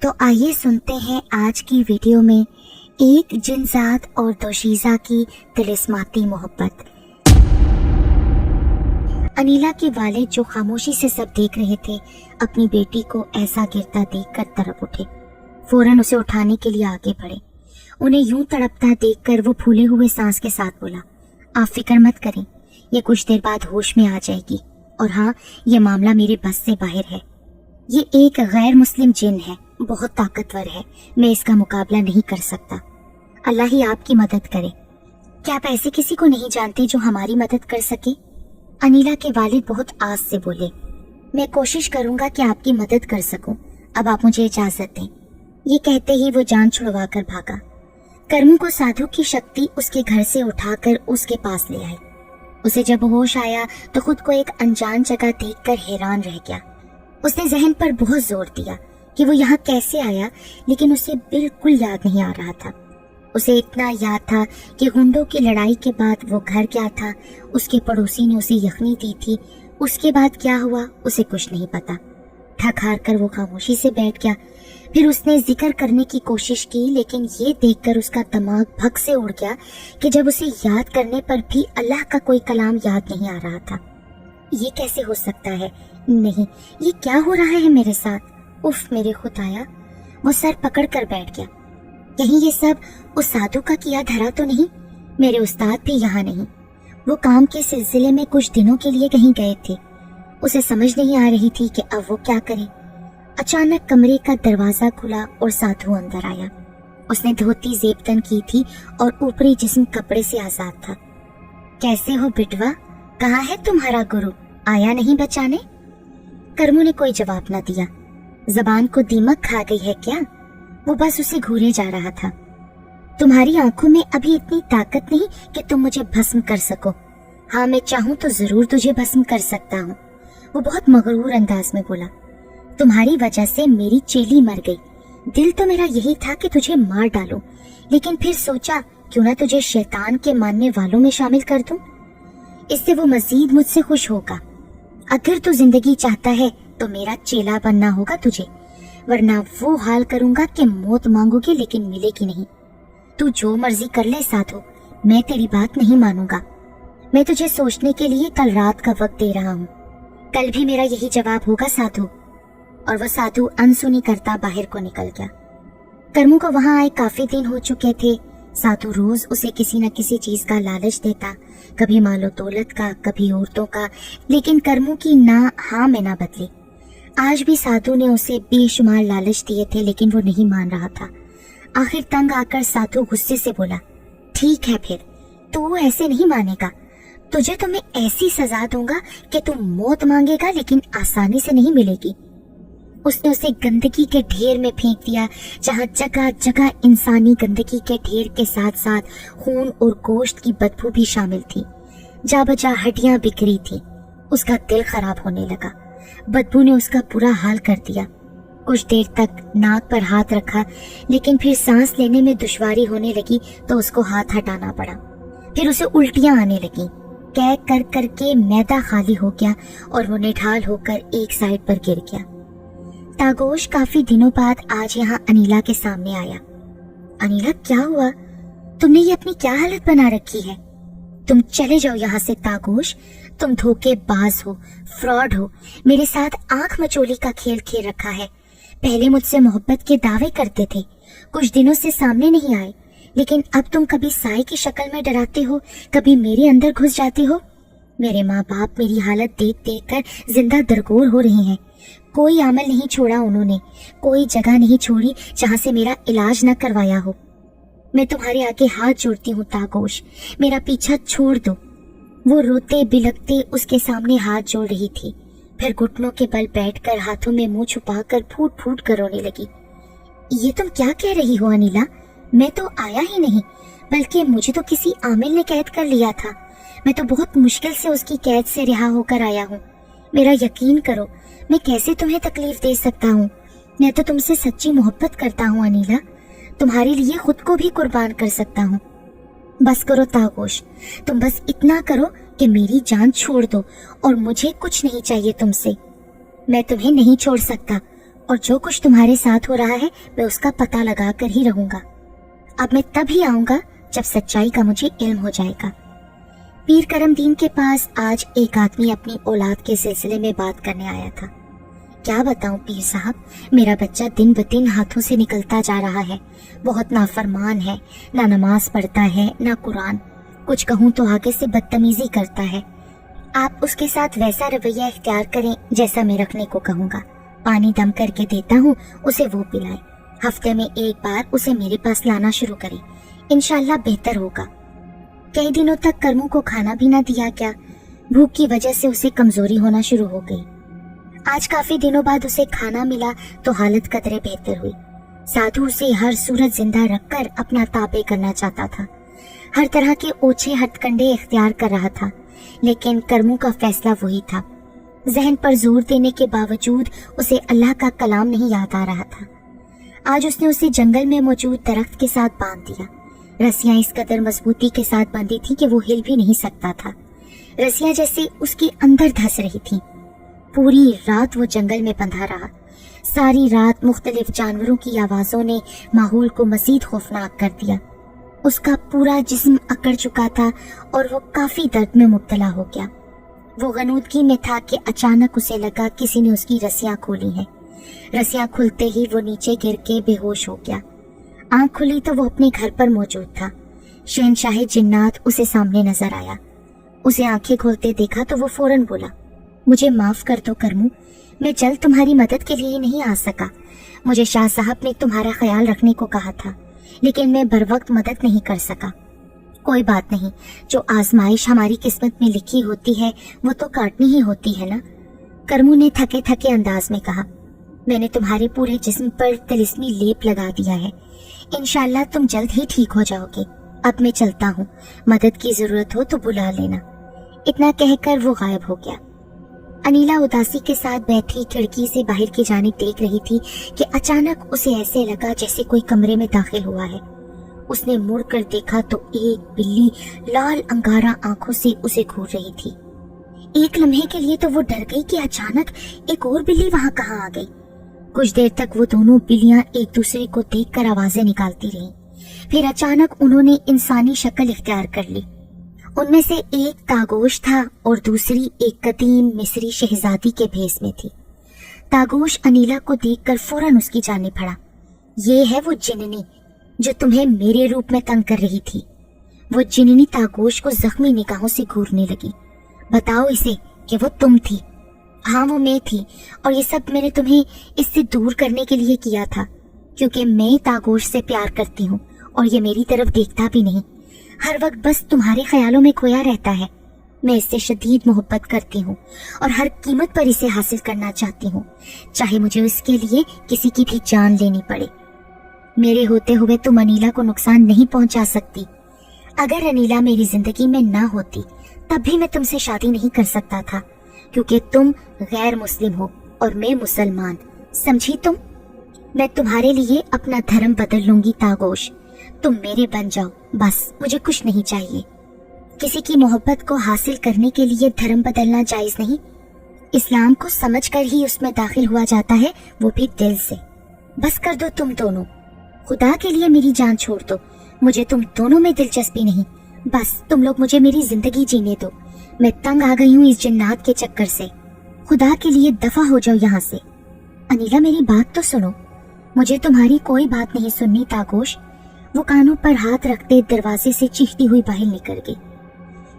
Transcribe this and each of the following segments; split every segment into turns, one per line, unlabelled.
तो आइए सुनते हैं आज की वीडियो में एक जिनजात और दोशीज़ा की तिलिस्माती मोहब्बत। अनीला के वालिद जो खामोशी से सब देख रहे थे, अपनी बेटी को ऐसा गिरता देखकर तड़प उठे। फौरन उसे उठाने के लिए आगे बढ़े। उन्हें यूं तड़पता देखकर वो फूले हुए सांस के साथ बोला, आप फिक्र मत करें, ये कुछ देर बाद होश में आ जाएगी। और हाँ, ये मामला मेरे बस से बाहर है। ये एक गैर मुस्लिम जिन है, बहुत ताकतवर है, मैं इसका मुकाबला नहीं कर सकता। अल्लाह ही आपकी मदद करे। क्या आप ऐसे किसी को नहीं जानते जो हमारी मदद कर सके? अनीला के वालिद बहुत आस से बोले, मैं कोशिश करूंगा कि आपकी मदद कर सकूं। अब आप मुझे इजाजत दें। ये कहते ही वो जान छुड़वा कर भागा। करमू को साधु की शक्ति उसके घर से उठाकर उसके पास ले आई। उसे जब होश आया तो खुद को एक अनजान जगह देखकर हैरान रह गया। उसने जहन पर बहुत जोर दिया कि वो यहाँ कैसे आया, लेकिन उसे बिल्कुल याद नहीं आ रहा था। उसे इतना याद था कि गुंडों की लड़ाई के बाद वो घर गया था, उसके पड़ोसी ने उसे यखनी दी थी। उसके बाद क्या हुआ उसे कुछ नहीं पता। थक हार कर वो खामोशी से बैठ गया। फिर उसने जिक्र करने की कोशिश की, लेकिन ये देखकर उसका दिमाग भग से उड़ गया कि जब उसे याद करने पर भी अल्लाह का कोई कलाम याद नहीं आ रहा था। ये कैसे हो सकता है? नहीं, ये क्या हो रहा है मेरे साथ? उफ मेरे खुदाया। वो सर पकड़ कर बैठ गया। कहीं ये सब उस साधु का किया धरा तो नहीं? मेरे उस्ताद भी यहाँ नहीं। वो काम के सिलसिले में कुछ दिनों के लिए कहीं गए थे। उसे समझ नहीं आ रही थी कि अब वो क्या करे। अचानक कमरे का दरवाजा खुला और साधु अंदर आया। उसने धोती जेबतन की थी और ऊपरी जिस्म कपड़े से आजाद था। कैसे हो बिटवा? कहाँ है तुम्हारा गुरु? आया नहीं बचाने? करमू ने कोई जवाब न दिया। जबान को दीमक खा गई है क्या? वो बस उसे घूरे जा रहा था। तुम्हारी आंखों में अभी इतनी ताकत नहीं कि तुम मुझे भस्म कर सको। हाँ, मैं चाहूं तो जरूर तुझे भस्म कर सकता हूँ। वो बहुत मगरूर अंदाज में बोला, तुम्हारी वजह से मेरी चेली मर गई। दिल तो मेरा यही था कि तुझे मार डालूं, लेकिन फिर सोचा क्यों ना तुझे शैतान के मानने वालों में शामिल कर दूं। इससे वो मजीद मुझसे खुश होगा। अगर तू जिंदगी चाहता है तो मेरा चेला बनना होगा तुझे, वरना वो हाल करूंगा कि मौत मांगोगे लेकिन मिलेगी नहीं। तू जो मर्जी कर ले साधु, मैं तेरी बात नहीं मानूंगा। मैं तुझे सोचने के लिए कल रात का वक्त दे रहा हूँ। कल भी मेरा यही जवाब होगा साधु। और वो साधु अनसुनी करता बाहर को निकल गया। करमू को वहां आए काफी दिन हो चुके थे। साधु रोज उसे किसी न किसी चीज का लालच देता, कभी मालो दौलत का, कभी औरतों का, लेकिन करमू की ना हाँ में ना बदली। आज भी साधु ने उसे बेशुमार लालच दिए थे, लेकिन वो नहीं मान रहा था। आखिर तंग आकर साधु गुस्से से बोला, ठीक है फिर, तू ऐसे नहीं मानेगा। तुझे तो मैं ऐसी सजा दूंगा कि तू मौत मांगेगा लेकिन आसानी से नहीं मिलेगी। उसने उसे गंदगी के ढेर में फेंक दिया, जहाँ जगह जगह इंसानी गंदगी के ढेर के साथ साथ खून और गोश्त की बदबू भी शामिल थी। जा बजा हड्डियां बिखरी थी। उसका दिल खराब होने लगा। बदबू ने उसका बुरा हाल कर दिया। कुछ देर तक नाक पर हाथ रखा, लेकिन फिर सांस लेने में दुश्वारी होने लगी तो उसको हाथ हटाना पड़ा। फिर उसे उल्टियां आने लगी। कह कर करके मैदा खाली हो गया और वो निढाल होकर एक साइड पर गिर गया। तागोश काफी दिनों बाद आज यहाँ अनीला के सामने आया। अनीला, क्या हुआ? तुमने ये अपनी क्या हालत बना रखी है? तुम चले जाओ यहाँ से तागोश। तुम धोखेबाज हो, फ्रॉड हो। मेरे साथ आंख मचोली का खेल खेल रखा है। पहले मुझसे मोहब्बत के दावे करते थे, कुछ दिनों से सामने नहीं आए, लेकिन अब तुम कभी साई की शक्ल में डराते हो, कभी मेरे अंदर घुस जाते हो। मेरे माँ बाप मेरी हालत देख देख कर जिंदा दरगोर हो रहे हैं। कोई अमल नहीं छोड़ा उन्होंने, कोई जगह नहीं छोड़ी जहाँ से मेरा इलाज न करवाया हो। मैं तुम्हारे आगे हाथ जोड़ती हूँ तागोश, मेरा पीछा छोड़ दो। वो रोते बिलखते उसके सामने हाथ जोड़ रही थी। फिर घुटनों के बल बैठकर हाथों में मुंह छुपाकर फूट फूट कर रोने लगी। ये तुम क्या कह रही हो अनीला? मैं तो आया ही नहीं, बल्कि मुझे तो किसी आमिल ने कैद कर लिया था। मैं तो बहुत मुश्किल से उसकी कैद से रिहा होकर आया हूँ। मेरा यकीन करो, मैं कैसे तुम्हें तकलीफ दे सकता हूँ? मैं तो तुमसे सच्ची मोहब्बत करता हूँ अनीला। तुम्हारे लिए खुद को भी कुर्बान कर सकता हूँ। बस करो तागोश, तुम बस इतना करो कि मेरी जान छोड़ दो और मुझे कुछ नहीं चाहिए तुमसे। मैं तुम्हें नहीं छोड़ सकता और जो कुछ तुम्हारे साथ हो रहा है मैं उसका पता लगा कर ही रहूंगा। अब मैं तब ही आऊंगा जब सच्चाई का मुझे इल्म हो जाएगा। पीर करमदीन के पास आज एक आदमी अपनी औलाद के सिलसिले में बात करने आया था। क्या बताऊं पीर साहब, मेरा बच्चा दिन ब दिन हाथों से निकलता जा रहा है। बहुत नाफरमान है, ना नमाज पढ़ता है ना कुरान। कुछ कहूं तो आगे से बदतमीजी करता है। आप उसके साथ वैसा रवैया इख्तियार करें जैसा मैं रखने को कहूँगा। पानी दम करके देता हूँ, उसे वो पिलाए। हफ्ते में एक बार उसे मेरे पास लाना शुरू करे, इंशाल्लाह बेहतर होगा। कई दिनों तक करमू को खाना भी ना दिया क्या, भूख की वजह से उसे कमजोरी होना शुरू हो गई। आज काफी दिनों बाद उसे खाना मिला तो हालत कदरे बेहतर हुई। साधु उसे हर सूरत जिंदा रखकर अपना ताबे करना चाहता था, हर तरह के ओछे हथकंडे इख्तियार कर रहा था, लेकिन करमू का फैसला वही था। जहन पर जोर देने के बावजूद उसे अल्लाह का कलाम नहीं याद आ रहा था। आज उसने उसे जंगल में मौजूद दरख्त के साथ बांध दिया। रस्सियां इस कदर मजबूती के साथ बंधी थी कि वो हिल भी नहीं सकता था। रस्सियां जैसे उसके अंदर धंस रही थीं। पूरी रात वो जंगल में बंधा रहा। सारी रात मुख्तलिफ जानवरों की आवाजों ने माहौल को मजीद खौफनाक कर दिया। उसका पूरा जिस्म अकड़ चुका था और वो काफी दर्द में मुब्तला हो गया। वो गनूदगी में था कि अचानक उसे लगा किसी ने उसकी रस्सियां खोली हैं। रस्सियां खुलते ही वो नीचे गिर के बेहोश हो गया। आंख खुली तो वो अपने घर पर मौजूद था। शहनशाह जिन्नात उसे सामने नजर आया। उसे आंखें खोलते देखा तो वो फौरन बोला, मुझे माफ कर दो करमू, मैं जल्द तुम्हारी मदद के लिए नहीं आ सका। मुझे शाह साहब ने तुम्हारा ख्याल रखने को कहा था, लेकिन मैं बर वक्त मदद नहीं कर सका। कोई बात नहीं, जो आजमाइश हमारी किस्मत में लिखी होती है वो तो काटनी ही होती है ना। करमू ने थके थके अंदाज में कहा, मैंने तुम्हारे पूरे जिस्म पर तिलिस्मी लेप लगा दिया है, इंशाल्लाह तुम जल्द ही ठीक हो जाओगे। अब मैं चलता हूँ, मदद की जरूरत हो तो बुला लेना। इतना कहकर वो गायब हो गया। अनीला उदासी के साथ बैठी खिड़की से बाहर की जानिब देख रही थी कि अचानक उसे ऐसे लगा जैसे कोई कमरे में दाखिल हुआ है। उसने मुड़कर देखा तो एक बिल्ली लाल अंगारा आंखों से उसे घूर रही थी। एक लम्हे के लिए तो वो डर गई कि अचानक एक और बिल्ली वहां कहाँ आ गई। कुछ देर तक वो दोनों बिल्लियां एक दूसरे को देखकर आवाजें निकालती रहीं। फिर अचानक उन्होंने इंसानी शक्ल इख्तियार कर ली। उनमें से एक तागोश था और दूसरी एक कदीम मिस्री शहजादी के भेस में थी। तागोश अनीला को देखकर फौरन उसकी जानिब बढ़ा। ये है वो जिन्नी जो तुम्हें मेरे रूप में तंग कर रही थी। वो जिन्नी तागोश को जख्मी निगाहों से घूरने लगी। बताओ इसे कि वो तुम थी। हाँ, वो मैं थी, और ये सब मैंने तुम्हें इससे दूर करने के लिए किया था, क्योंकि मैं तागोश से प्यार करती हूँ और ये मेरी तरफ देखता भी नहीं, हर वक्त बस तुम्हारे ख्यालों में खोया रहता है। मैं इससे शदीद मोहब्बत करती हूँ और हर कीमत पर इसे हासिल करना चाहती हूँ, चाहे मुझे इसके लिए किसी की भी जान लेनी पड़े। मेरे होते हुए तुम अनीला को नुकसान नहीं पहुंचा सकती। अगर अनीला मेरी जिंदगी में ना होती तब भी मैं तुमसे शादी नहीं कर सकता था, क्योंकि तुम गैर मुस्लिम हो और मैं मुसलमान, समझी तुम? मैं तुम्हारे लिए अपना धर्म बदल लूंगी तागोश, तुम मेरे बन जाओ, बस मुझे कुछ नहीं चाहिए। किसी की मोहब्बत को हासिल करने के लिए धर्म बदलना जायज नहीं। इस्लाम को समझकर ही उसमें दाखिल हुआ जाता है, वो भी दिल से। बस कर दो तुम दोनों, खुदा के लिए मेरी जान छोड़ दो। मुझे तुम दोनों में दिलचस्पी नहीं, बस तुम लोग मुझे मेरी जिंदगी जीने दो। मैं तंग आ गई हूँ इस जिन्नात के चक्कर से। खुदा के लिए दफा हो जाओ यहाँ से। अनीला, मेरी बात तो सुनो। मुझे तुम्हारी कोई बात नहीं सुननी तागोश। वो कानों पर हाथ रखते दरवाजे से चीखती हुई बाहर निकल गई।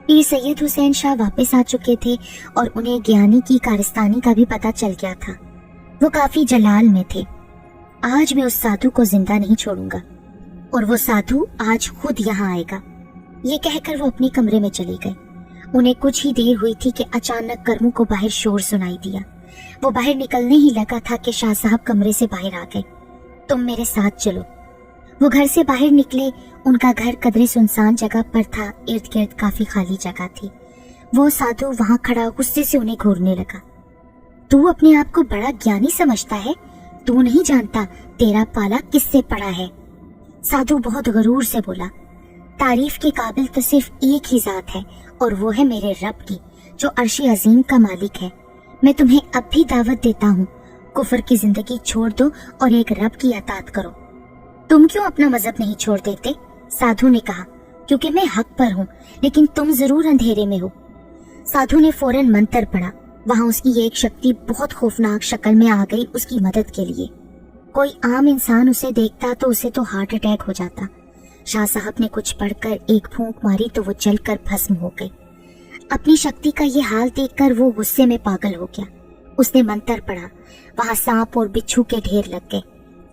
पीर सैयद हुसैन शाह वापस आ चुके थे और उन्हें ज्ञानी की कारस्तानी का भी पता चल गया था। वो काफी जलाल में थे। आज मैं उस साधु को जिंदा नहीं छोड़ूंगा और वो साधु आज खुद यहाँ आएगा। ये कहकर वो अपने कमरे में चले गए। उन्हें कुछ ही देर हुई थी कि अचानक करमू को बाहर शोर सुनाई दिया। वो बाहर निकलने ही लगा था कि शाह साहब कमरे से बाहर आ गए। तुम मेरे साथ चलो। वो घर से बाहर निकले। उनका घर कदरे सुनसान जगह पर था, इर्द गिर्द काफी खाली जगह थी। वो साधु वहां खड़ा गुस्से से उन्हें घूरने लगा। तू अपने आप को बड़ा ज्ञानी समझता है, तू नहीं जानता तेरा पाला किससे पड़ा है। साधु बहुत गरूर से बोला, तारीफ के काबिल तो सिर्फ एक ही जात है और वो है मेरे रब की, जो अर्श अजीम का मालिक है। मैं तुम्हें अब भी दावत देता हूँ, कुफर की जिंदगी छोड़ दो और एक रब की अतात करो। तुम क्यों अपना मजहब नहीं छोड़ देते? साधु ने कहा, क्योंकि मैं हक पर हूँ, लेकिन तुम जरूर अंधेरे में हो। साधु ने फौरन मंत्र पढ़ा। वहां उसकी एक शक्ति बहुत खौफनाक शक्ल में आ गई उसकी मदद के लिए। कोई आम इंसान उसे देखता तो उसे तो हार्ट अटैक हो जाता। शाह साहब ने कुछ पढ़कर एक फूंक मारी तो वो जलकर भस्म हो गई। अपनी शक्ति का ये हाल देखकर वो गुस्से में पागल हो गया। उसने मंत्र पढ़ा। वहां सांप और बिच्छू के ढेर लग गए।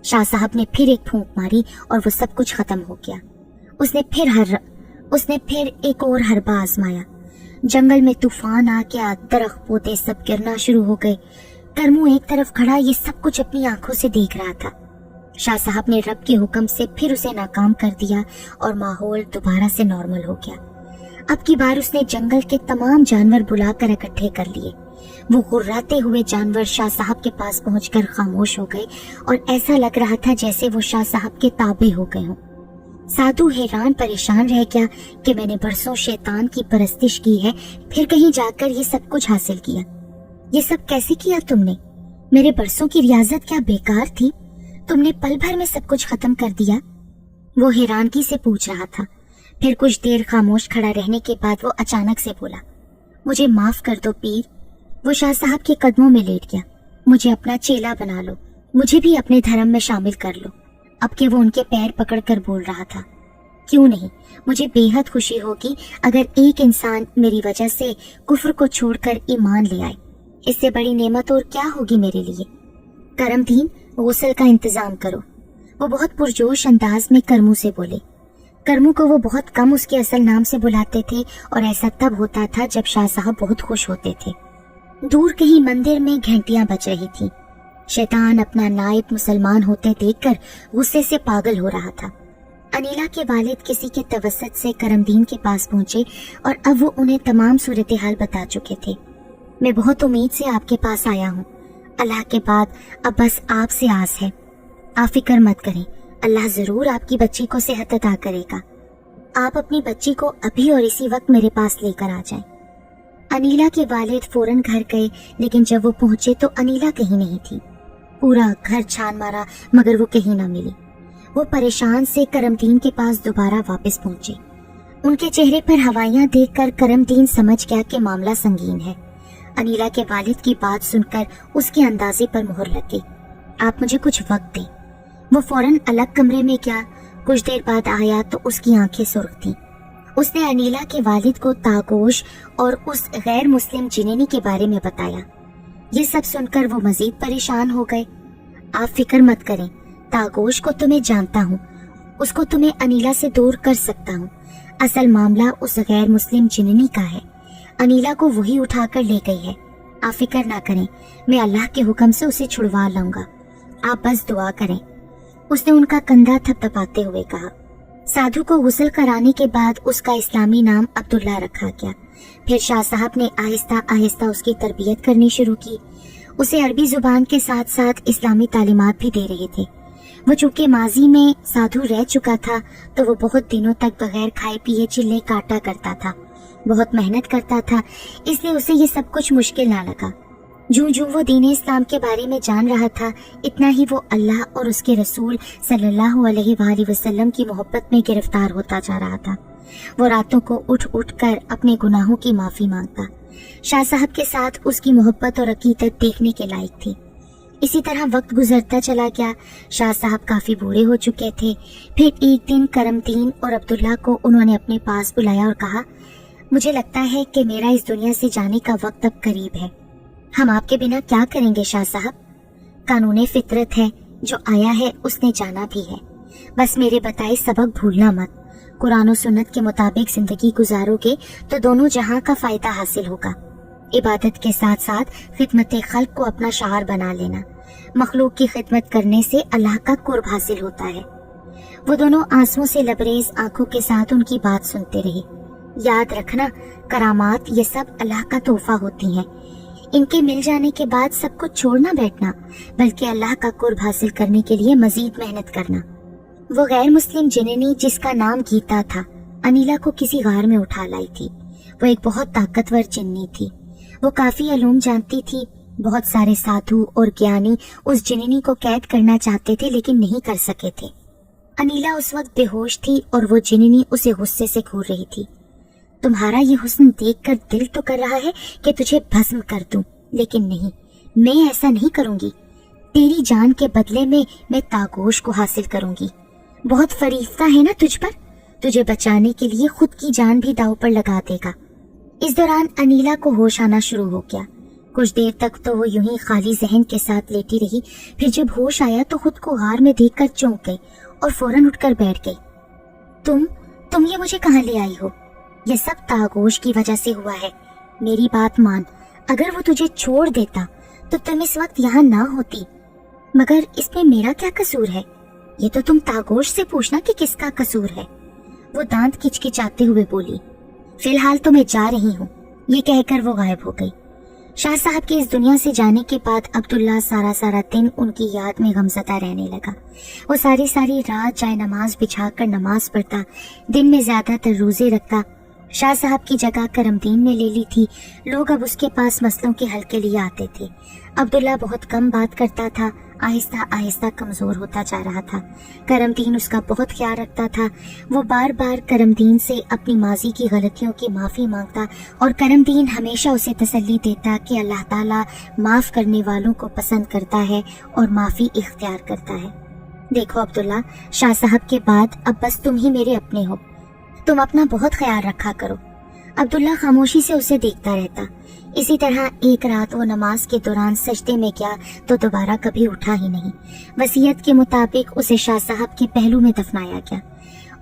शाह साहब ने फिर एक फूंक मारी और वो सब कुछ खत्म हो गया। उसने फिर एक और हरबा आजमाया। जंगल में तूफान आ गया, दरख्त पौधे सब गिरना शुरू हो गए। करमू एक तरफ खड़ा ये सब कुछ अपनी आंखों से देख रहा था। शाह साहब ने रब के हुक्म से फिर उसे नाकाम कर दिया और माहौल दोबारा से नॉर्मल हो गया। अब की बार उसने जंगल के तमाम जानवर बुलाकर इकट्ठे कर लिए। वो गुर्राते हुए जानवर शाह साहब के पास पहुंचकर खामोश हो गए और ऐसा लग रहा था जैसे वो शाह साहब के ताबे हो गए हों। साधु हैरान परेशान रह गया कि मैंने बरसों शैतान की परस्तिश की है, फिर कहीं जाकर ये सब कुछ हासिल किया। ये सब कैसे किया तुमने? मेरे बरसों की रियाजत क्या बेकार थी? तुमने पल भर में सब कुछ खत्म कर दिया। वो हैरानगी से पूछ रहा था। फिर कुछ देर खामोश खड़ा रहने के बाद वो अचानक से बोला, मुझे माफ कर दो पीर। वो शाह साहब के कदमों में लेट गया। मुझे अपना चेला बना लो, मुझे भी अपने धर्म में शामिल कर लो। अब के वो उनके पैर पकड़कर बोल रहा था, क्यों नहीं, मुझे बेहद खुशी होगी अगर एक इंसान मेरी वजह से कुफ्र को छोड़कर ईमान ले आए। इससे बड़ी नेमत और क्या होगी मेरे लिए। करमदीन, गुस्ल का इंतजाम करो। वो बहुत पुरजोश अंदाज में करमू से बोले। करमू को वो बहुत कम उसके असल नाम से बुलाते थे और ऐसा तब होता था जब शाह साहब बहुत खुश होते थे। दूर कहीं मंदिर में घंटियां बज रही थी। शैतान अपना नायब मुसलमान होते देखकर गुस्से से पागल हो रहा था। अनीला के वालिद किसी के तवस्सुत से करमदीन के पास पहुंचे और अब वो उन्हें तमाम सूरत हाल बता चुके थे। मैं बहुत उम्मीद से आपके पास आया हूँ। अल्लाह के बाद अब बस आपसे आस है। आप फिक्र मत करें, अल्लाह जरूर आपकी बच्ची को सेहत अता करेगा। आप अपनी बच्ची को अभी और इसी वक्त मेरे पास लेकर आ जाएं। अनीला के वालिद फौरन घर गए, लेकिन जब वो पहुंचे तो अनीला कहीं नहीं थी। पूरा घर छान मारा मगर वो कहीं ना मिली। वो परेशान से करमदीन के पास दोबारा वापस पहुंचे। उनके चेहरे पर हवाइयां देखकर करमदीन समझ गया कि मामला संगीन है। अनीला के वालिद की बात सुनकर उसके अंदाजे पर मुहर लग गई। आप मुझे कुछ वक्त दें। वो फौरन अलग कमरे में गया। कुछ देर बाद आया तो उसकी आंखें सुर्ख थीं। उसने अनीला के वालिद को तागोश और उस गैर मुस्लिम जिनेनी के बारे में बताया। ये सब सुनकर वो मजीद परेशान हो गए। आप फिक्र मत करें, तागोश को तो मैं जानता हूँ, उसको तो मैं अनीला से दूर कर सकता हूँ। असल मामला उस गैर मुस्लिम जिनेनी का है। अनीला को वही उठाकर ले गई है। आप फिक्र ना करें, मैं अल्लाह के हुक्म से उसे छुड़वा लाऊंगा। आप बस दुआ करें। उसने उनका कंधा थपथपाते हुए कहा। साधु को गुस्ल कराने के बाद उसका इस्लामी नाम अब्दुल्ला रखा गया। फिर शाह साहब ने आहिस्ता आहिस्ता उसकी तरबियत करनी शुरू की। उसे अरबी जुबान के साथ साथ इस्लामी तालीमात भी दे रहे थे। वो चूंकि माजी में साधु रह चुका था तो वो बहुत दिनों तक बगैर खाए पिए चिल्ले काटा करता था, बहुत मेहनत करता था, इसलिए उसे ये सब कुछ मुश्किल ना लगा। जूं वो दीन इस्लाम के बारे में जान रहा था, इतना ही वो अल्लाह और उसके रसूल सल्लल्लाहु अलैहि वसल्लम की मोहब्बत में गिरफ्तार होता जा रहा था। वो रातों को उठ उठ कर अपने गुनाहों की माफी मांगता। शाह साहब के साथ उसकी मोहब्बत और अकीदत देखने के लायक थी। इसी तरह वक्त गुजरता चला गया। शाह साहब काफी बूढ़े हो चुके थे। फिर एक दिन करमदीन और अब्दुल्ला को उन्होंने अपने पास बुलाया और कहा, मुझे लगता है कि मेरा इस दुनिया से जाने का वक्त अब करीब है। हम आपके बिना क्या करेंगे शाह साहब? कानूने फितरत है, जो आया है उसने जाना भी है। बस मेरे बताए सबक भूलना मत। कुरान और सुन्नत के मुताबिक जिंदगी गुजारोगे तो दोनों जहां का फायदा हासिल होगा। इबादत के साथ साथ खिदमत खल्क को अपना शार बना लेना। मखलूक की खिदमत करने से अल्लाह का कुर्ब हासिल होता है। वो दोनों आंसुओं से लबरेज आंखों के साथ उनकी बात सुनते रहे। याद रखना, करामात ये सब अल्लाह का तोहफा होती हैं। इनके मिल जाने के बाद सब कुछ छोड़ना बैठना, बल्कि अल्लाह का कुर्ब हासिल करने के लिए मजीद मेहनत करना। वो गैर मुस्लिम जिनेनी जिसका नाम गीता था, अनीला को किसी गार में उठा लाई थी। वो एक बहुत ताकतवर जिन्नी थी। वो काफी अलूम जानती थी, बहुत सारे साधु और ज्ञानी उस जिनिनी को कैद करना चाहते थे लेकिन नहीं कर सके थे। अनीला उस वक्त बेहोश थी और वो जिनिनी उसे गुस्से से घूर रही थी। तुम्हारा ये हुस्न देखकर दिल तो कर रहा है कि तुझे भस्म कर दूं, लेकिन नहीं, मैं ऐसा नहीं करूंगी। तेरी जान के बदले में मैं तागोश को हासिल करूंगी। बहुत फरीफ्ता है ना तुझ पर, तुझे बचाने के लिए खुद की जान भी दांव पर लगा देगा। इस दौरान अनीला को होश आना शुरू हो गया। कुछ देर तक तो वो यूं ही खाली जहन के साथ लेटी रही, फिर जब होश आया तो खुद को गार में देखकर चौंक गई और फौरन उठकर बैठ गई। तुम ये मुझे कहाँ ले आई हो? ये सब तागोश की वजह से हुआ है। मेरी बात मान, अगर वो तुझे छोड़ देता तो तुम इस वक्त यहाँ ना होती। मगर इसमें मेरा क्या कसूर है? ये तो तुम तागोश से पूछना कि किसका कसूर है। वो दांत किचकिचाते हुए बोली। फिलहाल तो मैं जा रही हूँ, ये कहकर वो गायब हो गई। शाह साहब के इस दुनिया से जाने के बाद अब्दुल्ला सारा दिन उनकी याद में गमज़दा रहने लगा। वो सारी रात जाए नमाज बिछाकर नमाज पढ़ता, दिन में ज्यादातर रोजे रखता। शाह साहब की जगह करमदीन ने ले ली थी। लोग अब उसके पास मसलों के हल के लिए आते थे। अब्दुल्ला बहुत कम बात करता था, आहिस्ता आहिस्ता कमजोर होता जा रहा था। करमदीन उसका बहुत ख्याल रखता था। वो बार बार करमदीन से अपनी माजी की गलतियों की माफ़ी मांगता और करमदीन हमेशा उसे तसल्ली देता कि अल्लाह ताला माफ़ करने वालों को पसंद करता है और माफ़ी इख्तियार करता है। देखो अब्दुल्ला, शाह साहब के बाद अब बस तुम ही मेरे अपने हो, तुम अपना बहुत ख्याल रखा करो। अब्दुल्ला खामोशी से उसे देखता रहता। इसी तरह एक रात वो नमाज के दौरान सजदे में गया तो दोबारा कभी उठा ही नहीं। वसीयत के मुताबिक उसे शाह साहब के पहलू में दफनाया गया।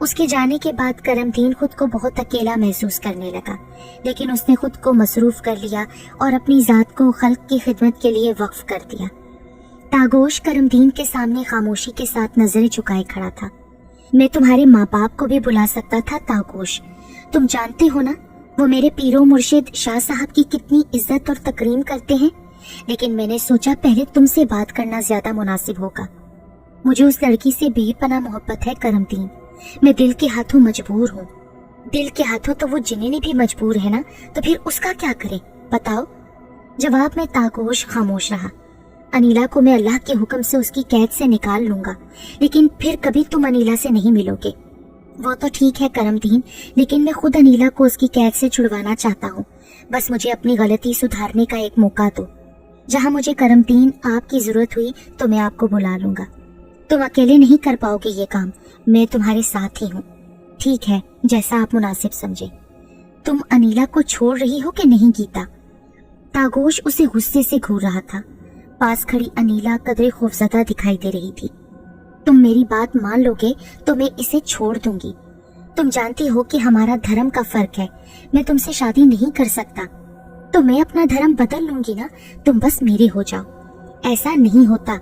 उसके जाने के बाद करमदीन खुद को बहुत अकेला महसूस करने लगा, लेकिन उसने खुद को मसरूफ कर लिया और अपनी जात को खल्क की खिदमत के लिए वक्फ कर दिया। तागोश करमदीन के सामने खामोशी के साथ नजरें झुकाए खड़ा था। मैं तुम्हारे माँ बाप को भी बुला सकता था तागोश, तुम जानते हो ना वो मेरे पीरो मुर्शिद शाह साहब की कितनी इज्जत और तकरीम करते हैं, लेकिन मैंने सोचा पहले तुमसे बात करना ज्यादा मुनासिब होगा। मुझे उस लड़की से बेपनाह मोहब्बत है करमदीन, मैं दिल के हाथों मजबूर हूँ। दिल के हाथों तो वो जिन्हें भी मजबूर है ना, तो फिर उसका क्या करें बताओ? जवाब में तागोश खामोश रहा। अनीला को मैं अल्लाह के हुक्म से उसकी कैद से निकाल लूंगा, लेकिन फिर कभी तुम अनीला से नहीं मिलोगे। वो तो ठीक है करमदीन, लेकिन मैं खुद अनीला को उसकी कैद से छुड़वाना चाहता हूँ। बस मुझे अपनी गलती सुधारने का एक मौका दो। जहाँ मुझे करमदीन आपकी जरूरत हुई तो मैं आपको बुला लूंगा। तुम अकेले नहीं कर पाओगे ये काम, मैं तुम्हारे साथ ही हूँ। ठीक है, जैसा आप मुनासिब समझे। तुम अनीला को छोड़ रही हो कि नहीं गीता? तागोश उसे गुस्से से घूर रहा था। पास खड़ी अनीला कदरे खौफजदा दिखाई दे रही थी। तुम मेरी बात मान लोगे तो मैं इसे छोड़ दूंगी। तुम जानती हो कि हमारा धर्म का फर्क है, मैं तुमसे शादी नहीं कर सकता। तो मैं अपना धर्म बदल लूंगी ना, तुम बस मेरे हो जाओ। ऐसा नहीं होता।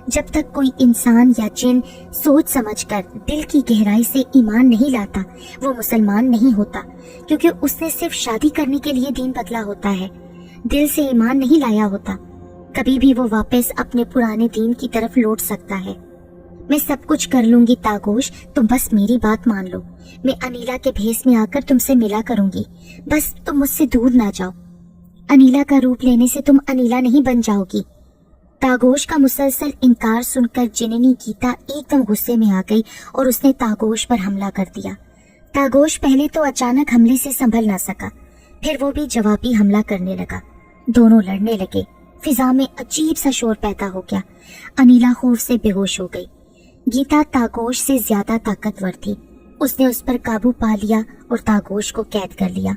जब तक कोई इंसान या जिन सोच समझकर दिल की गहराई से ईमान नहीं लाता, वो मुसलमान नहीं होता, क्योंकि उसने सिर्फ शादी करने के लिए दीन बदला होता है, दिल से ईमान नहीं लाया होता। कभी भी वो वापस अपने पुराने दीन की तरफ लौट सकता है। मैं सब कुछ कर लूंगी तागोश, तुम बस मेरी बात मान लो। मैं अनीला के भेस में आकर तुमसे मिला करूंगी, बस तुम मुझसे दूर ना जाओ। अनीला का रूप लेने से तुम अनीला नहीं बन जाओगी। तागोश का मुसलसल इनकार सुनकर जिनिनी गीता एकदम गुस्से में आ गई और उसने तागोश पर हमला कर दिया। तागोश पहले तो अचानक हमले से संभल ना सका, फिर वो भी जवाबी हमला करने लगा। दोनों लड़ने लगे। फिजा में अजीब सा शोर पैदा हो गया। अनीला खौफ से बेहोश हो गई। गीता तागोश से ज्यादा ताकतवर थी। उसने उस पर काबू पा लिया और तागोश को कैद कर लिया।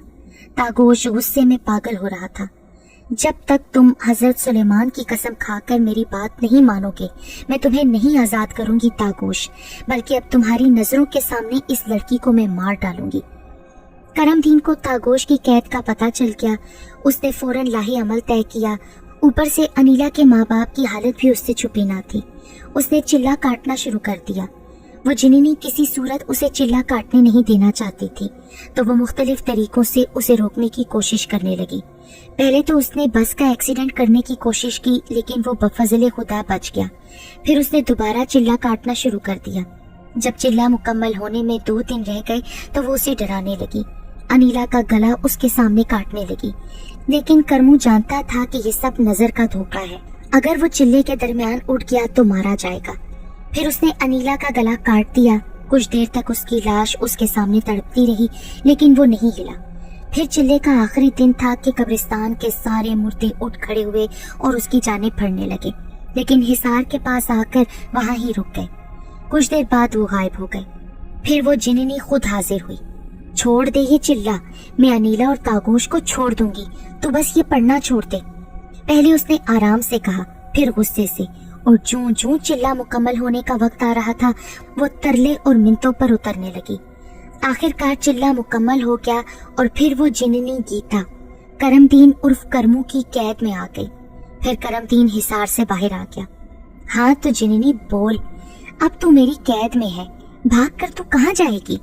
तागोश गुस्से में पागल हो रहा था। जब तक तुम हजरत सुलेमान की कसम खाकर मेरी बात नहीं मानोगे, मैं तुम्हें नहीं आजाद करूंगी तागोश, बल्कि अब तुम्हारी नजरों के सामने इस लड़की को मैं मार डालूंगी। करमदीन को तागोश की कैद का पता चल गया। उसने फौरन लाही अमल तय किया। ऊपर से अनीला के माँ बाप की हालत भी उससे छुपी ना थी। उसने चिल्ला काटना शुरू कर दिया। वो जिनिनी किसी सूरत उसे चिल्ला काटने नहीं देना चाहती थी, तो वो मुख्तलिफ तरीकों से उसे रोकने की कोशिश करने लगी। पहले तो उसने बस का एक्सीडेंट करने की कोशिश की, लेकिन वो बफजले खुदा बच गया। फिर उसने दोबारा चिल्ला काटना शुरू कर दिया। जब चिल्ला मुकम्मल होने में 2 दिन रह गए तो वो उसे डराने लगी। अनीला का गला उसके सामने काटने लगी, लेकिन करमू जानता था कि ये सब नजर का धोखा है। अगर वो चिल्ले के दरमियान उठ गया तो मारा जाएगा। फिर उसने अनीला का गला काट दिया। कुछ देर तक उसकी लाश उसके सामने तड़पती रही, लेकिन वो नहीं हिला। फिर चिल्ले का आखिरी दिन था कि कब्रिस्तान के सारे मुर्दे उठ खड़े हुए और उसकी जानें फड़ने लगे, लेकिन हिसार के पास आकर वहां ही रुक गए। कुछ देर बाद वो गायब हो गए। फिर वो जिन्नी खुद हाजिर हुई। छोड़ दे ये चिल्ला, मैं अनीला और तागोश को छोड़ दूंगी, तो बस ये पढ़ना छोड़ दे। पहले उसने आराम से कहा, फिर गुस्से से, और जूं जूं चिल्ला मुकम्मल होने का वक्त आ रहा था, वो तरले और मिन्नतों पर उतरने लगी। आखिरकार चिल्ला मुकम्मल हो गया और फिर वो जिन्नी गीता करमदीन उर्फ करमू की कैद में आ गई। फिर करमदीन हिसार से बाहर आ गया। हाँ तो जिन्नी बोल, अब तू मेरी कैद में है, भाग कर तू कहाँ जाएगी?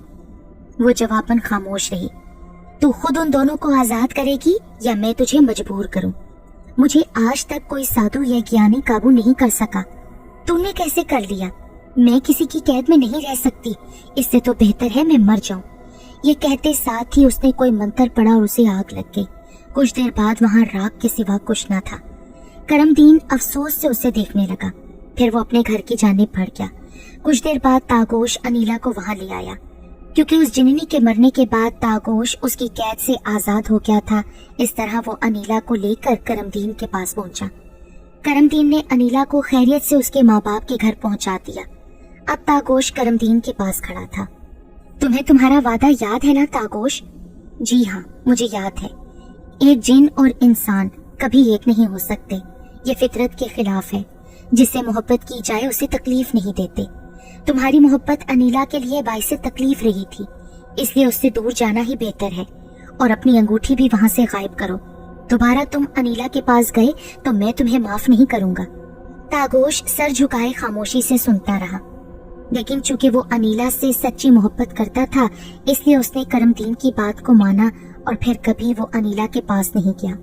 वो जवाबन खामोश रही। तू खुद उन दोनों को आजाद करेगी या मैं तुझे मजबूर करूं? मुझे आज तक कोई साधु या ज्ञानी काबू नहीं कर सका, तूने कैसे कर लिया? मैं किसी की कैद में नहीं रह सकती, इससे तो बेहतर है मैं मर जाऊं। ये कहते साथ ही उसने कोई मंत्र पढ़ा और उसे आग लग गई। कुछ देर बाद वहां राख के सिवा कुछ न था। करमदीन अफसोस से उसे देखने लगा। फिर वो अपने घर की जानिब बढ़ गया। कुछ देर बाद तागोश अनीला को वहां ले आया। क्योंकि उस जिन्नी के मरने के बाद तागोश उसकी कैद से आजाद हो गया था, इस तरह वो अनीला को लेकर करमदीन के पास पहुंचा। करमदीन ने अनीला को खैरियत से उसके माँ बाप के घर पहुंचा दिया। अब तागोश करमदीन के पास खड़ा था। तुम्हें तुम्हारा वादा याद है ना तागोश? जी हाँ, मुझे याद है। एक जिन और इंसान कभी एक नहीं हो सकते, ये फितरत के खिलाफ है। जिससे मोहब्बत की जाए उसे तकलीफ नहीं देते। तुम्हारी मोहब्बत अनीला के लिए बाइसे तकलीफ रही थी, इसलिए उससे दूर जाना ही बेहतर है। और अपनी अंगूठी भी वहां से गायब करो। दोबारा तुम अनीला के पास गए तो मैं तुम्हें माफ नहीं करूंगा। तागोश सर झुकाए खामोशी से सुनता रहा, लेकिन चूंकि वो अनीला से सच्ची मोहब्बत करता था, इसलिए उसने करमदीन की बात को माना और फिर कभी वो अनीला के पास नहीं गया।